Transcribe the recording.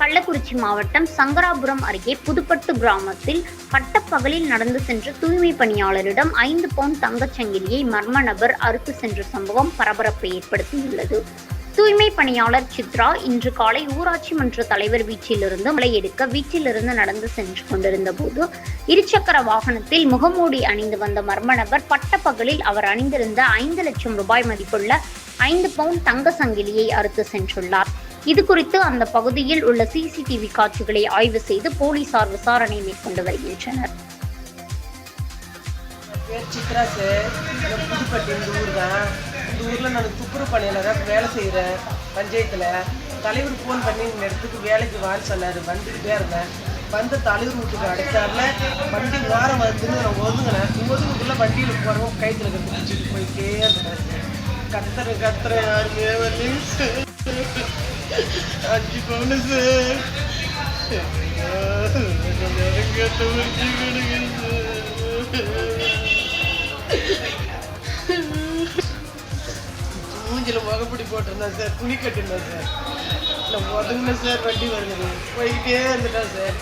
கள்ளக்குறிச்சி மாவட்டம் சங்கராபுரம் அருகே புதுப்பட்டு கிராமத்தில் பட்டப்பகலில் நடந்து சென்ற தூய்மை பணியாளரிடம் 5 பவுண்ட் தங்கச்சங்கிலியை மர்ம நபர் அறுத்து சென்ற சம்பவம் பரபரப்பை ஏற்படுத்தியுள்ளது. தூய்மை பணியாளர் சித்ரா இன்று காலை ஊராட்சி மன்ற தலைவர் வீட்டிலிருந்து மலை எடுக்க வீட்டிலிருந்து நடந்து சென்று கொண்டிருந்த போது இருசக்கர வாகனத்தில் முகமூடி அணிந்து வந்த மர்ம நபர் பட்டப்பகலில் அவர் அணிந்திருந்த 5 லட்சம் ரூபாய் மதிப்புள்ள 5 பவுண்ட் தங்க சங்கிலியை அறுத்து சென்றுள்ளார். இதுகுறித்து அந்த பகுதியில் உள்ள சிசிடிவி காட்சிகளை ஆய்வு செய்து போலீசார் விசாரணை மேற்கொண்டு வருகின்றனர். சித்ரா சார், புதுப்பட்டி இந்த ஊர் தான். இந்த ஊரில் நான் துப்புரவு பணியாளராக வேலை செய்கிறேன். பஞ்சாயத்தில் தலைவர் ஃபோன் பண்ணி இந்த இடத்துக்கு வேலைக்கு வான்னு சொன்னார். வந்துக்கிட்டே இருந்தேன். வந்து தலைவர் வீட்டுக்கு அடைச்சாரில் வண்டி வாரம் வந்துன்னு நான் ஒதுங்கினேன். ஒதுங்குக்குள்ளே வண்டியில் போகிறவங்க கைத்தில் கற்று பிடிச்சிட்டு போயிட்டே இருந்தேன். கத்துற யாருமே வந்து 5 பவுண்டு சார். மூஞ்சில முகப்படி போட்டிருந்தேன் சார். துணி கட்டிருந்தேன் சார். நான் ஒதுங்கினேன் சார். வண்டி வருது போய்கிட்டே இருந்துட்டேன் சார்.